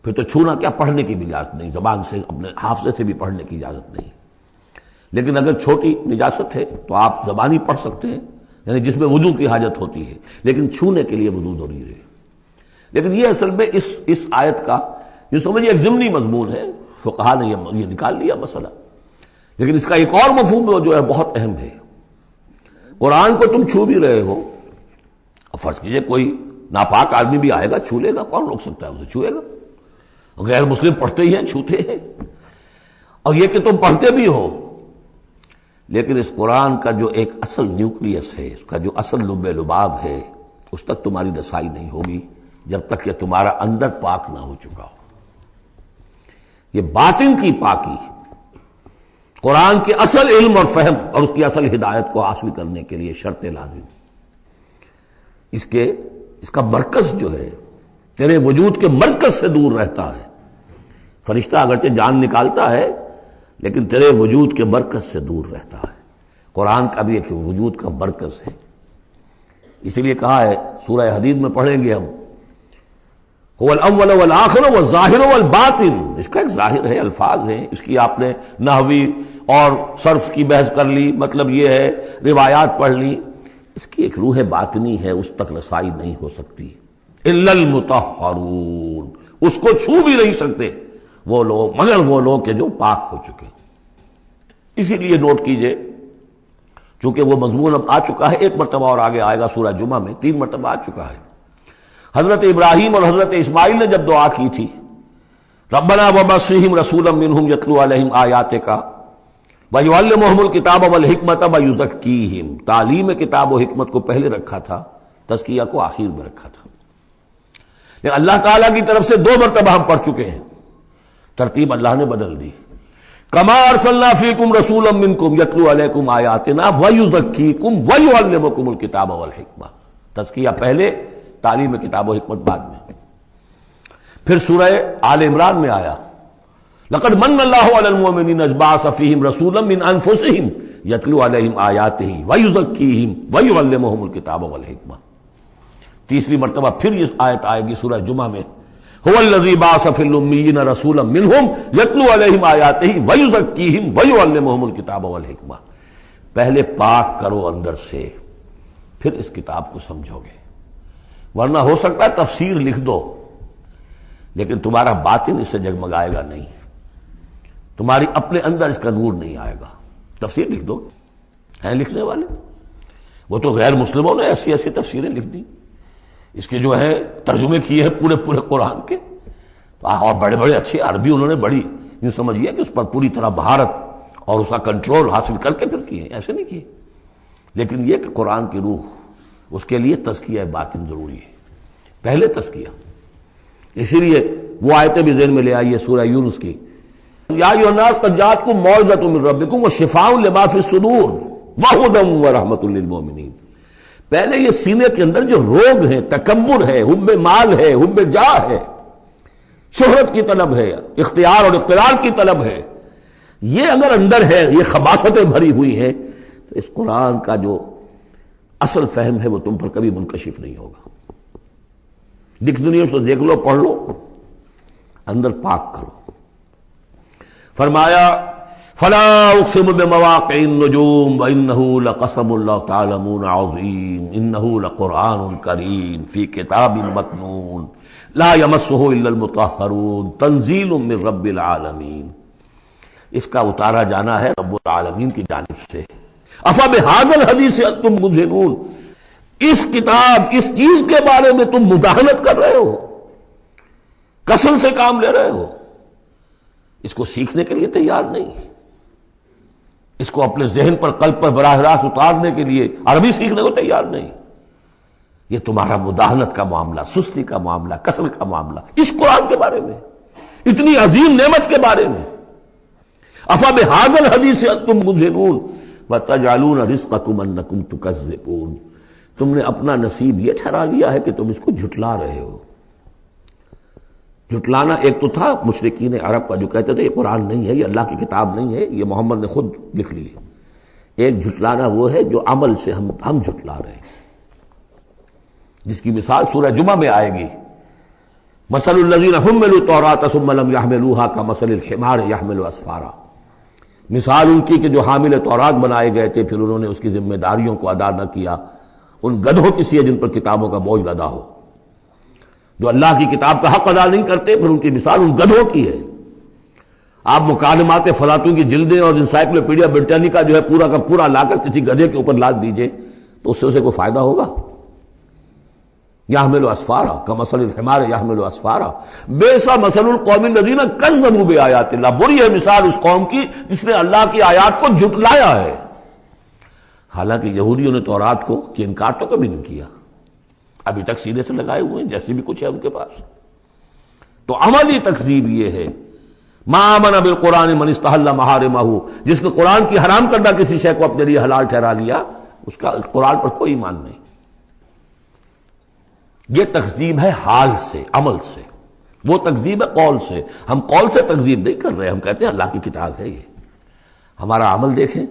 پھر تو چھونا کیا، پڑھنے کی بھی اجازت نہیں، زبان سے اپنے حافظے سے بھی پڑھنے کی اجازت نہیں، لیکن اگر چھوٹی نجاست ہے تو آپ زبانی پڑھ سکتے ہیں، یعنی جس میں وضو کی حاجت ہوتی ہے، لیکن چھونے کے لیے وضو ضروری ہے۔ لیکن یہ اصل میں اس آیت کا یہ سمجھیے ایک ضمنی مضمون ہے، فقہا نے یہ نکال لیا مسئلہ، لیکن اس کا ایک اور مفہوم جو ہے بہت اہم ہے۔ قرآن کو تم چھو بھی رہے ہو، اور فرض کیجئے کوئی ناپاک آدمی بھی آئے گا چھو لے گا، کون روک سکتا ہے اسے چھوئے گا، غیر مسلم پڑھتے ہی ہیں، چھوتے ہیں، اور یہ کہ تم پڑھتے بھی ہو، لیکن اس قرآن کا جو ایک اصل نیوکلیس ہے، اس کا جو اصل لب لباب ہے، اس تک تمہاری رسائی نہیں ہوگی جب تک کہ تمہارا اندر پاک نہ ہو چکا ہو۔ یہ باطن کی پاکی قرآن کے اصل علم اور فہم اور اس کی اصل ہدایت کو حاصل کرنے کے لیے شرط لازم، اس کا مرکز جو ہے تیرے وجود کے مرکز سے دور رہتا ہے۔ فرشتہ اگرچہ جان نکالتا ہے لیکن تیرے وجود کے مرکز سے دور رہتا ہے۔ قرآن کا بھی ایک وجود کا مرکز ہے، اسی لیے کہا ہے سورہ حدید میں پڑھیں گے ہم، هو الاول والآخر والظاہر والباطن، اس کا ایک ظاہر ہے، الفاظ ہیں، اس کی آپ نے نحوی اور صرف کی بحث کر لی، مطلب یہ ہے روایات پڑھ لی، اس کی ایک روح باطنی ہے، اس تک رسائی نہیں ہو سکتی الا المطہرون، اس کو چھو بھی نہیں سکتے وہ لوگ مگر وہ لوگ کہ جو پاک ہو چکے۔ اسی لیے نوٹ کیجئے، چونکہ وہ مضمون اب آ چکا ہے، ایک مرتبہ اور آگے آئے گا سورہ جمعہ میں، 3 مرتبہ آ چکا ہے۔ حضرت ابراہیم اور حضرت اسماعیل نے جب دعا کی تھی ربنا وبعث رسولا منہم یتلو علیہم آیاتک ویعلمہم الکتاب والحکمۃ ویزکیہم، تعلیم کتاب و حکمت کو پہلے رکھا تھا، تزکیہ کو آخر میں رکھا تھا، لیکن اللہ تعالیٰ کی طرف سے 2 مرتبہ ہم پڑھ چکے ہیں، ترتیب اللہ نے بدل دی۔ کما ارسلنا فیکم رسولا منکم یتلو علیکم آیاتنا ویزکیکم ویعلمکم الکتاب والحکمہ، تزکیہ پہلے، تعلیم کتاب و حکمت بعد میں۔ پھر سورہ آل عمران میں آیا لقد من اللہ علی المؤمنین اذ بعث فیہم رسولا من انفسہم یتلو علیہم آیاتہ ویزکیہم ویعلمہم الکتاب والحکمہ. تیسری مرتبہ پھر یہ آیت آئے گی سورہ جمعہ میں هو الذی بعث فی الامیین رسولا منہم یتلو علیہم آیاتہ ویزکیہم ویعلمہم الکتاب والحکمہ. پہلے پاک کرو اندر سے، پھر اس کتاب کو سمجھو گے. ورنہ ہو سکتا ہے تفسیر لکھ دو لیکن تمہارا باطن اس سے جگمگائے گا نہیں، تمہاری اپنے اندر اس کا نور نہیں آئے گا. تفسیر لکھ دو، ہیں لکھنے والے، وہ تو غیر مسلموں نے ایسی ایسی تفسیریں لکھ دی، اس کے جو ہے ترجمے کیے ہیں پورے پورے قرآن کے، اور بڑے بڑے اچھے عربی انہوں نے بڑی یوں سمجھیے کہ اس پر پوری طرح مہارت اور اس کا کنٹرول حاصل کر کے پھر کیے، ایسے نہیں کیے. لیکن یہ کہ قرآن کی روح، اس کے لیے تزکیہ باطن ضروری ہے، پہلے تزکیہ. اسی لیے وہ آیتیں بھی ذہن میں لے آئیے سورہ یونس کی، یا ایھا الناس قد جاءتکم موعظۃ من ربکم وشفاء لما فی الصدور وہدی ورحمۃ للمؤمنین. پہلے یہ سینے کے اندر جو روگ ہے، تکبر ہے، حب مال ہے، حب جاہ ہے، شہرت کی طلب ہے، اختیار اور اقتدار کی طلب ہے، یہ اگر اندر ہے، یہ خباثتیں بھری ہوئی ہیں، تو اس قرآن کا جو اصل فہم ہے وہ تم پر کبھی منکشف نہیں ہوگا. ڈکشنریوں سے دیکھ لو، پڑھ لو، اندر پاک کرو. فرمایا فلا اقسم بمواقع النجوم وانه لقسم لو تعلمون عظیم انه لقرآن کریم فی کتاب مکنون لا یمسہ الا المطہرون تنزیل من رب العالمین. اس کا اتارا جانا ہے رب العالمین کی جانب سے. افبہذا الحدیث انتم مدہنون، اس کتاب، اس چیز کے بارے میں تم مداہنت کر رہے ہو، کسل سے کام لے رہے ہو، اس کو سیکھنے کے لیے تیار نہیں، اس کو اپنے ذہن پر، قلب پر براہ راست اتارنے کے لیے عربی سیکھنے کو تیار نہیں. یہ تمہارا مداہنت کا معاملہ، سستی کا معاملہ، کسل کا معاملہ اس قرآن کے بارے میں، اتنی عظیم نعمت کے بارے میں. افبہذا الحدیث انتم مدہنون وتجعلون رزقکم انکم تکذبون. تم نے اپنا نصیب یہ ٹھہرا لیا ہے کہ تم اس کو جھٹلا رہے ہو. جھٹلانا ایک تو تھا مشرکین عرب کا جو کہتے تھے یہ قرآن نہیں ہے، یہ اللہ کی کتاب نہیں ہے، یہ محمد نے خود لکھ لی ہے. ایک جھٹلانا وہ ہے جو عمل سے ہم جھٹلا رہے ہیں، جس کی مثال سورہ جمعہ میں آئے گی. مثل الذین حملوا التوراۃ ثم لم يحملوها كمثل الحمار يحمل اسفارا. مثال ان کی کہ جو حامل تورات بنائے گئے تھے پھر انہوں نے اس کی ذمہ داریوں کو ادا نہ کیا، ان گدھوں کی سی ہے جن پر کتابوں کا بوجھ لدا ہو. جو اللہ کی کتاب کا حق ادا نہیں کرتے پھر ان کی مثال ان گدھوں کی ہے. آپ مکالمات فلاطوں کی جلدیں اور انسائکلوپیڈیا برٹانیکا جو ہے پورا کا پورا لا کر کسی گدھے کے اوپر لاد دیجئے تو اس سے اسے کوئی فائدہ ہوگا؟ یحمل اسفارا کمثل الحمار یحمل اسفارا بئس مثل القوم الذین کذبوا بآیات اللہ. بری ہے مثال اس قوم کی جس نے اللہ کی آیات کو جھٹلایا ہے. حالانکہ یہودیوں نے تورات کو کہ انکار تو کبھی نہیں کیا، ابھی تک سینے سے لگائے ہوئے ہیں جیسے بھی کچھ ہے ان کے پاس. تو عملی تکذیب یہ ہے ما آمن بالقرآن من استحل محارمہ، جس نے قرآن کی حرام کردہ کسی شے کو اپنے لیے حلال ٹھہرا لیا، اس کا قرآن پر کوئی ایمان نہیں. یہ تکذیب ہے حال سے، عمل سے. وہ تکذیب ہے قول سے. ہم قول سے تکذیب نہیں کر رہے، ہم کہتے ہیں اللہ کی کتاب ہے یہ. ہمارا عمل دیکھیں،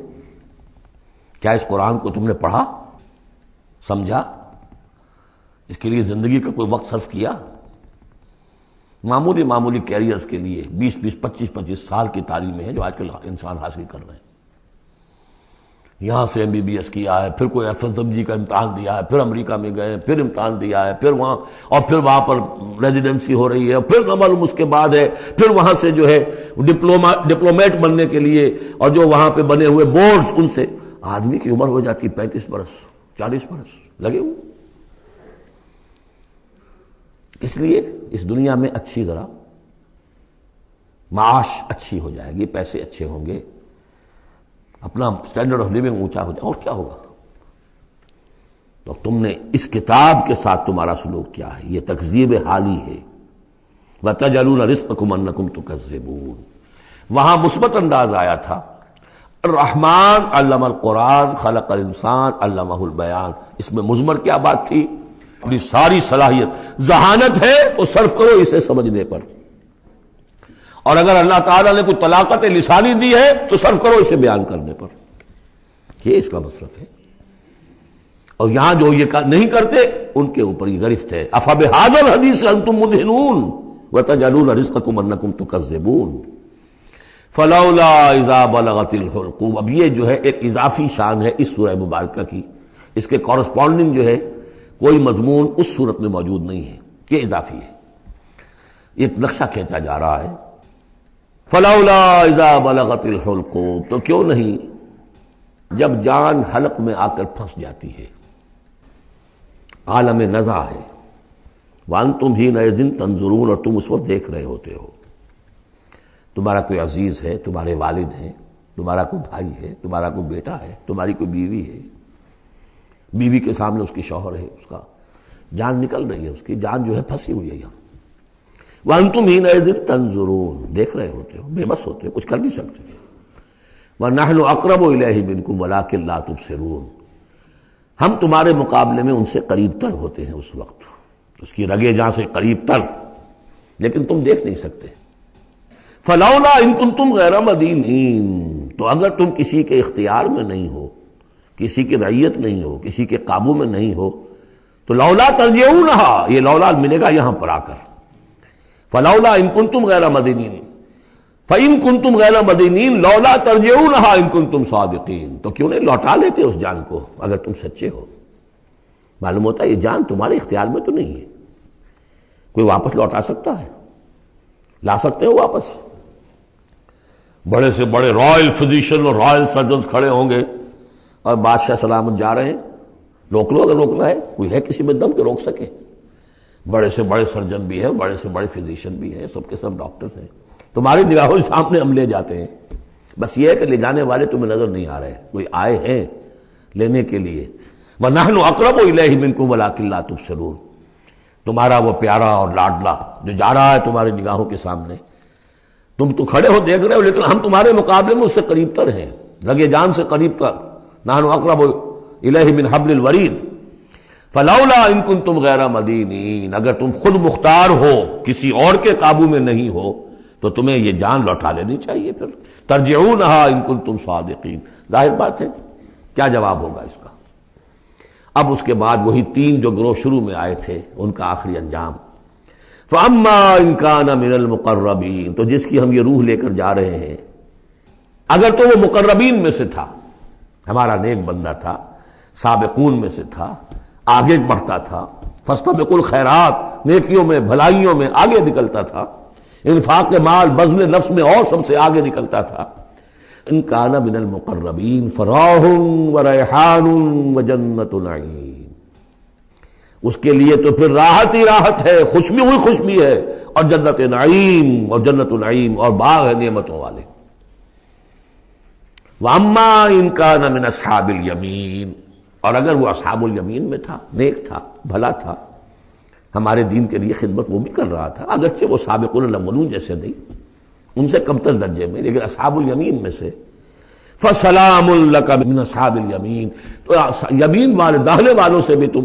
کیا اس قرآن کو تم نے پڑھا، سمجھا، اس کے لیے زندگی کا کوئی وقت صرف کیا؟ معمولی کیریئرز کے لیے 20 25 سال کی تعلیمیں ہیں جو آج کل انسان حاصل کر رہے ہیں. یہاں سے MBBS کیا ہے، پھر کوئی FSMG کا امتحان دیا ہے، پھر امریکہ میں گئے، پھر امتحان دیا ہے، پھر وہاں، اور پھر وہاں پر ریزیڈنسی ہو رہی ہے، پھر نہ معلوم اس کے بعد ہے، پھر وہاں سے جو ہے ڈپلومیٹ بننے کے لیے، اور جو وہاں پہ بنے ہوئے بورڈز، ان سے آدمی کی عمر ہو جاتی 35 برس 40 برس لگے ہوئے. اس لیے اس دنیا میں اچھی ذرا معاش اچھی ہو جائے گی، پیسے اچھے ہوں گے، اپنا سٹینڈرڈ آف لیونگ اونچا ہو جائے، اور کیا ہوگا. تو تم نے اس کتاب کے ساتھ تمہارا سلوک کیا ہے، یہ تکذیب حالی ہے. وَتَجْعَلُونَ رِزْقَكُمْ أَنَّكُمْ تُكَذِّبُونَ. وہاں مثبت انداز آیا تھا، الرحمن علم القرآن خلق الانسان علمہ البیان. اس میں مضمر کیا بات تھی؟ اپنی ساری صلاحیت، ذہانت ہے تو صرف کرو اسے سمجھنے پر، اور اگر اللہ تعالیٰ نے کوئی طلاقت لسانی دی ہے تو صرف کرو اسے بیان کرنے پر، یہ اس کا مصرف ہے۔ اور یہاں جو یہ نہیں کرتے ان کے اوپر یہ گرفت ہے۔ افبہذا الحدیث انتم مدہنون وتجعلون رزقکم انکم تکذبون فلولا اذا بلغت الحلقوم۔ اب یہ جو ہے ایک اضافی شان ہے اس سورہ مبارکہ کی، اس کے کورسپونڈنگ جو ہے کوئی مضمون اس صورت میں موجود نہیں ہے، یہ اضافی ہے، ایک نقشہ کھینچا جا رہا ہے۔ فلولا اذا بلغت الحلقوم، تو کیوں نہیں جب جان حلق میں آ کر پھنس جاتی ہے، عالم نزع ہے، وانتم حینئذ تنظرون، اور تم اس وقت دیکھ رہے ہوتے ہو، تمہارا کوئی عزیز ہے، تمہارے والد ہیں، تمہارا کوئی بھائی ہے، تمہارا کوئی بیٹا ہے، تمہاری کوئی بیوی ہے، بیوی کے سامنے اس کی شوہر ہے، اس کا جان نکل رہی ہے، اس کی جان جو ہے پھنسی ہوئی ہے یہاں، وانتم حینئذ تنظرون، دیکھ رہے ہوتے ہو، بے بس ہوتے ہو، کچھ کر نہیں سکتے۔ وَنَحْنُ أَقْرَبُ إِلَيْهِ مِنْكُمْ وَلَٰكِن لَا تُبْصِرُونَ، ہم تمہارے مقابلے میں ان سے قریب تر ہوتے ہیں، اس وقت اس کی رگے جاں سے قریب تر، لیکن تم دیکھ نہیں سکتے۔ فَلَوْلَا إِن كُنتُمْ غَيْرَ مَدِينِينَ، تو اگر تم کسی کے اختیار میں نہیں ہو، کسی کی رعیت نہیں ہو، کسی کے قابو میں نہیں ہو، تو لولا ترجعونها، یہ لولا ملے گا یہاں پر آ کر، فَلَوْلَا إِن كُنتُمْ غَيْرَ مَدِينِينَ فَإِن كُنتُمْ غَيْرَ مَدِينِينَ لَوْلَا تَرْجِعُونَهَا إِن كُنتُمْ صَادِقِينَ، تو کیوں نہیں لوٹا لیتے اس جان کو اگر تم سچے ہو۔ معلوم ہوتا ہے یہ جان تمہارے اختیار میں تو نہیں ہے، کوئی واپس لوٹا سکتا ہے؟ لا سکتے ہو واپس؟ بڑے سے بڑے رائل فزیشین اور رائل سرجنز کھڑے ہوں گے اور بادشاہ سلامت جا رہے ہیں، روک لو اگر روکنا ہے، کوئی ہے کسی میں دم کہ روک سکے؟ بڑے سے بڑے سرجن بھی ہے، بڑے سے بڑے فزیشین بھی ہے، سب کے سب ڈاکٹرز ہیں، تمہاری نگاہوں کے سامنے ہم لے جاتے ہیں، بس یہ ہے کہ لے جانے والے تمہیں نظر نہیں آ رہے، کوئی آئے ہیں لینے کے لیے۔ وَنَحْنُ أَقْرَبُ إِلَيْهِ مِنْكُمْ وَلَٰكِن لَا تُبْصِرُونَ، تمہارا وہ پیارا اور لاڈلا جو جا رہا ہے تمہاری نگاہوں کے سامنے، تم تو کھڑے ہو دیکھ رہے ہو، لیکن ہم تمہارے مقابلے میں اس سے قریب تر ہیں، رگے جان سے قریب تر۔ نحن اقرب الیہ من حبل الورید فلولا ان کنتم غیر مدینین، اگر تم خود مختار ہو، کسی اور کے قابو میں نہیں ہو، تو تمہیں یہ جان لوٹا لینی چاہیے، پھر ترجعونہا ان کنتم صادقین۔ ظاہر بات ہے کیا جواب ہوگا اس کا؟ اب اس کے بعد وہی تین جو گروہ شروع میں آئے تھے ان کا آخری انجام، فَأَمَّا إِن كَانَ مِنَ الْمُقَرَّبِينَ، تو جس کی ہم یہ روح لے کر جا رہے ہیں، اگر تو وہ مقربین میں سے تھا، ہمارا نیک بندہ تھا، سابقون میں سے تھا، آگے بڑھتا تھا، فاستبقوا الخیرات، نیکیوں میں بھلائیوں میں آگے نکلتا تھا، انفاق مال بذل نفس میں اور سب سے آگے نکلتا تھا، ان کان من المقربین فراح وریحان وجنت نعیم، اس کے لیے تو پھر راحت ہی راحت ہے، خوشبی ہوئی خوشبی ہے، اور جنت نعیم، اور جنت نعیم اور باغ ہے نعمتوں والے۔ وَأَمَّا إِن كَانَ مِنْ أَصْحَابِ الْيَمِينَ، اور اگر وہ اصحاب الیمین میں تھا، نیک تھا، بھلا تھا، ہمارے دین کے لیے خدمت وہ بھی کر رہا تھا، اگرچہ وہ سابقون الاولون جیسے نہیں، ان سے کمتر درجے میں، لیکن اصحاب الیمین میں سے، فَسَلَامٌ لَكَ مِنْ أَصْحَابِ الْيَمِينَ، تو یمین والے داہنے والوں سے بھی تم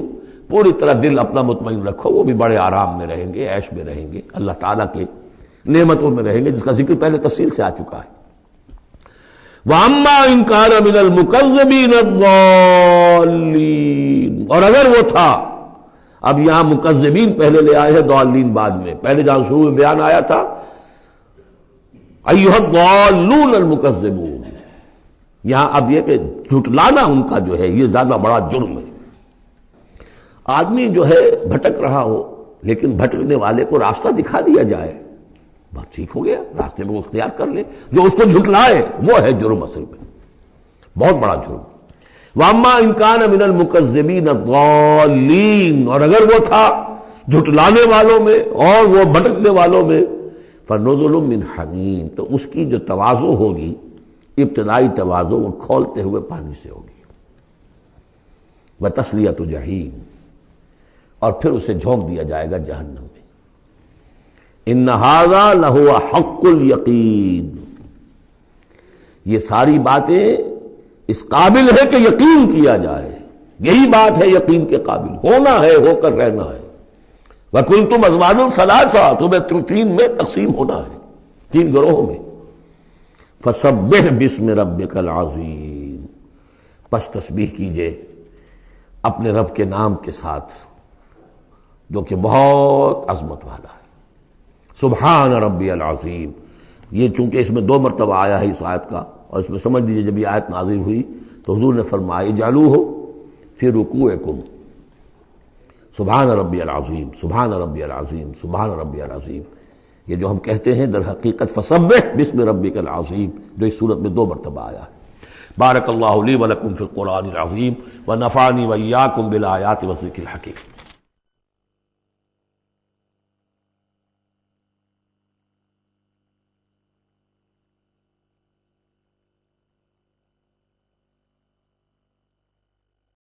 پوری طرح دل اپنا مطمئن رکھو، وہ بھی بڑے آرام میں رہیں گے، عیش میں رہیں گے، اللہ تعالیٰ کے نعمتوں میں رہیں گے، جس کا ذکر پہلے تفصیل سے آ چکا ہے۔ وَأَمَّا إِن كَانَ مِنَ الْمُكَذِّبِينَ الضَّالِّينَ، اور اگر وہ تھا، اب یہاں مکذبین پہلے لے آئے ہیں، ضالین بعد میں، پہلے جہاں شروع میں بیان آیا تھا ایھا الضالون المکذبون، یہاں اب یہ کہ جھٹلانا ان کا جو ہے یہ زیادہ بڑا جرم ہے۔ آدمی جو ہے بھٹک رہا ہو، لیکن بھٹکنے والے کو راستہ دکھا دیا جائے، بات ٹھیک ہو گیا، راستے میں وہ اختیار کر لے، جو اس کو جھٹلائے وہ ہے جرم، اصل میں بہت بڑا جرم۔ وَأَمَّا إِن كَانَ مِنَ الْمُكَذِّبِينَ الضَّالِّينَ، اور اگر وہ تھا جھٹلانے والوں میں اور وہ بھٹکنے والوں میں، فَنُزُلٌ مِّنْ حَمِيمٍ، تو اس کی جو تواضع ہوگی، ابتدائی تواضع، وہ کھولتے ہوئے پانی سے ہوگی، وَتَصْلِيَةُ جَحِيمٍ، اور پھر اسے جھونک دیا جائے گا جہنم میں۔ ان ھذا لہو حق الیقین، یہ ساری باتیں اس قابل ہے کہ یقین کیا جائے، یہی بات ہے یقین کے قابل، ہونا ہے، ہو کر رہنا ہے۔ وَكُنْتُمْ أَزْوَاجًا ثَلَاثًا، تمہیں تین میں تقسیم ہونا ہے، تین گروہوں میں۔ فَسَبِّحْ بِاسْمِ رَبِّكَ الْعَظِيمِ، پس تسبیح کیجئے اپنے رب کے نام کے ساتھ جو کہ بہت عظمت والا ہے۔ سبحان ربی العظیم، یہ چونکہ اس میں دو مرتبہ آیا ہے اس آیت کا، اور اس میں سمجھ لیجیے جب یہ آیت نازل ہوئی تو حضور نے فرمایا اجعلوہ فی رکوعکم، سبحان ربی العظیم، سبحان ربی العظیم، سبحان ربی العظیم۔ یہ جو ہم کہتے ہیں در حقیقت فسبح باسم ربک العظیم، جو اس صورت میں دو مرتبہ آیا ہے۔ بارک اللہ لی ولکم فی القرآن العظیم ونفعنی وإیاکم بالآیات والذکر الحکیم۔